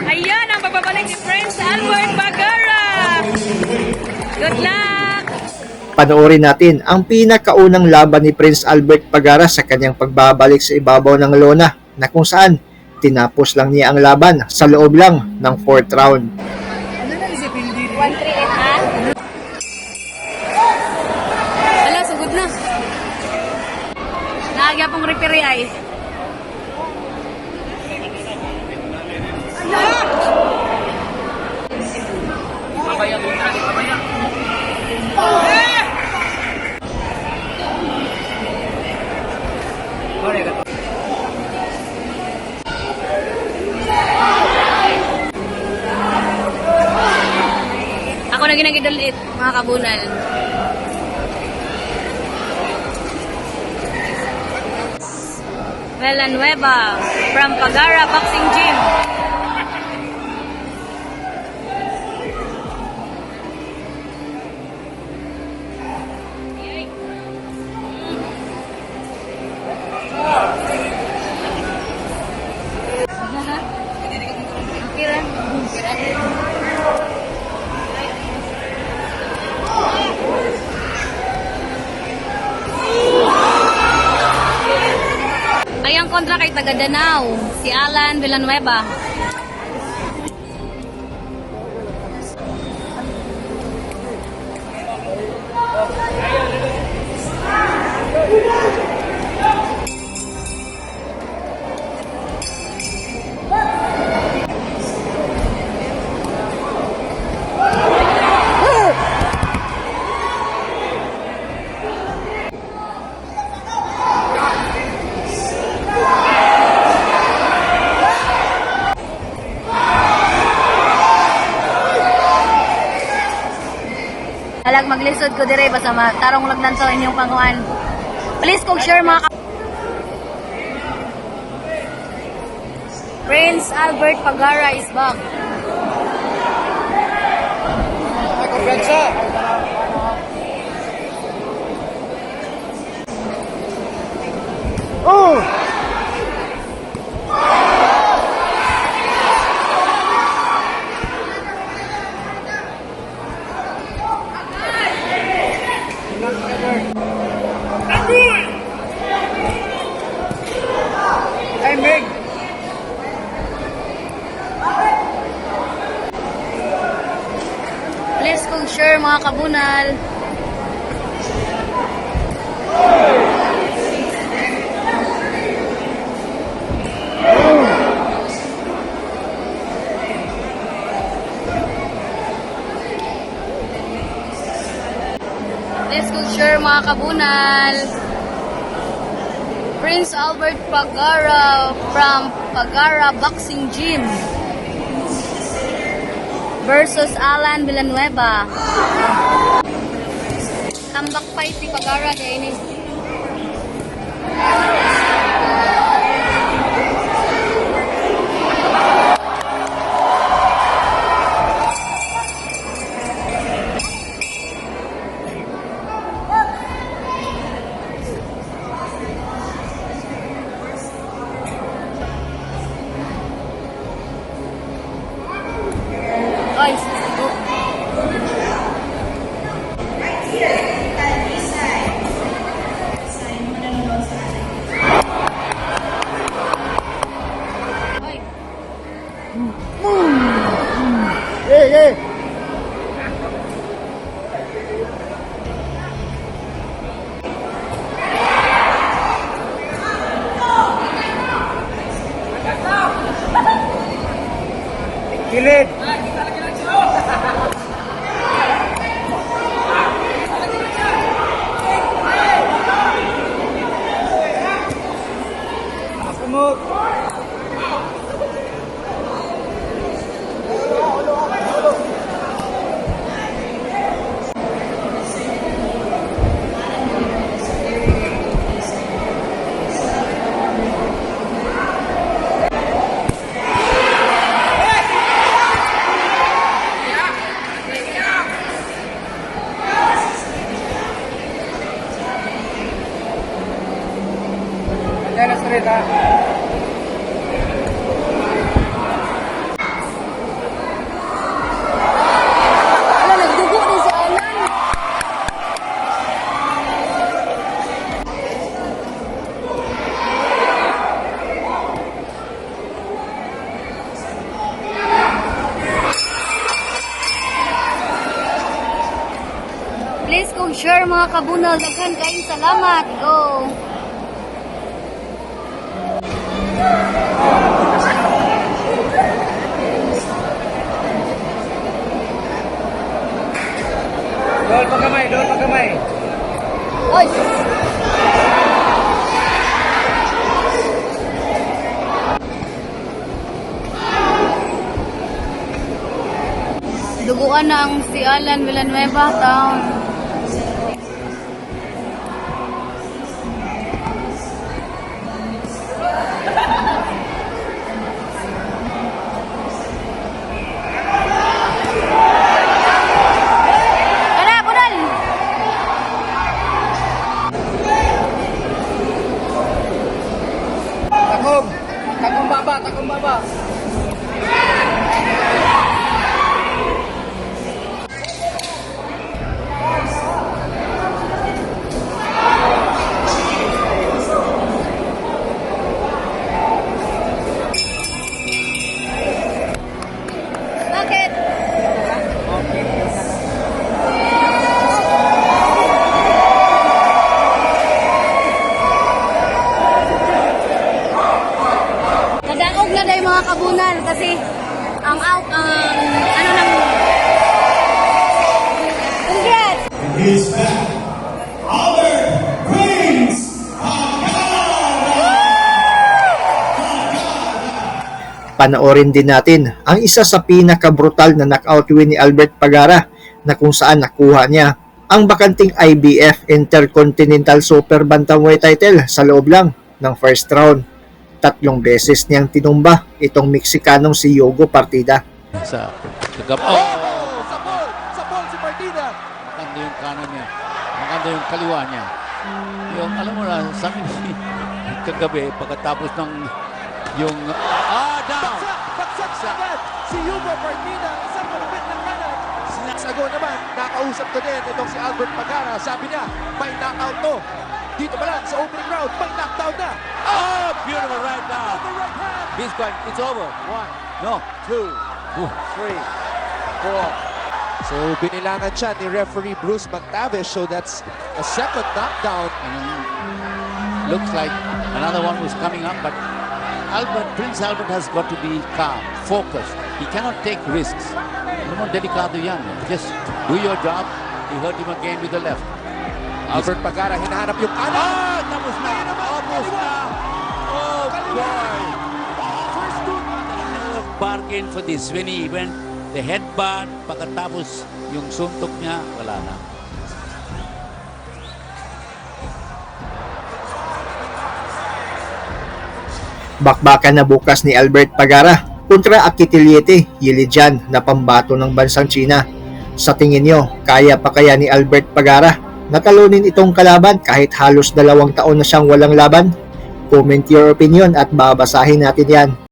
Ayan ang pagbabalik ni Prince Albert Pagara. Good luck! Panoorin natin ang pinakaunang laban ni Prince Albert Pagara sa kanyang pagbabalik sa ibabaw ng lona na kung saan tinapos lang niya ang laban sa loob lang ng 4th round. 138 ha? Wala, sugod na. Naagya pong referee ay. Ako na ginagidulit, mga kabunal. Villanueva from Pagara Boxing Gym. Okay lang. Ay, ang kontra kay taga Danao, si Alan Villanueva. Alag maglisod ko dire basta matarong lagnan sa inyong panguan. Please kung share mga Prince Albert Pagara is back. Oh! Hey, Meg! Please kung share mga kabunal. Please kung share mga kabunal. Prince Albert Pagara from Pagara Boxing Gym versus Alan Villanueva. Tambak pa si Pagara kaya ini. Ay, Hey, hey! Kilid! Sumot! Yan ang salita. share mga kabunal. Daghan kayo salamat. Go! Doon pagkamay, doon pagkamay. Oy! Duguan na ang si Alan Villanueva Town. Tara, bunal! Takom! Takom baba, takom baba. Bakit? Nadaog na dahil mga kabunal kasi ang out, ano nang congrats! Is back. Albert Prince Panoorin din natin ang isa sa pinaka-brutal na knockout win ni Albert Pagara na kung saan nakuha niya ang bakanting IBF Intercontinental Super Bantamweight title sa loob lang ng first round. 3 beses niyang tinumba itong Meksikanong si Yogo Partida. Sa kagab Sapol si Partida. maganda yung kanan niya. Maganda yung kaliwa niya. Yung alam mo na, sabi ni kagabi pagkatapos ng yung down. Baksak sa agad. Si Hugo Partida, isang malapit ng kanan. Sinasago naman, nakausap ko din itong si Albert Pagara. Sabi niya, may knockout to. Dito pa lang sa opening round, may knockdown na. Oh, beautiful right now. The right hand. He's going, it's over. 1, No. 2, 3, 4. So binilangan siya ni referee Bruce McTavish. So that's a second knockdown. Looks like another one was coming up, but Prince Albert has got to be calm, focused. He cannot take risks. Ano mo, delikado yan. Just do your job. He hurt him again with the left. Albert Pagara hinahanap yung kanan. Tapos na. Almost na. Oh, boy. First two. Bargain for this. When he went the headbutt, pagkatapos yung suntok niya, wala na. Bakbakan na bukas ni Albert Pagara kontra Akitiliete Yilijan na pambato ng bansang China. Sa tingin nyo, kaya pa kaya ni Albert Pagara natalunin itong kalaban kahit halos 2 taon na siyang walang laban? Comment your opinion at babasahin natin yan.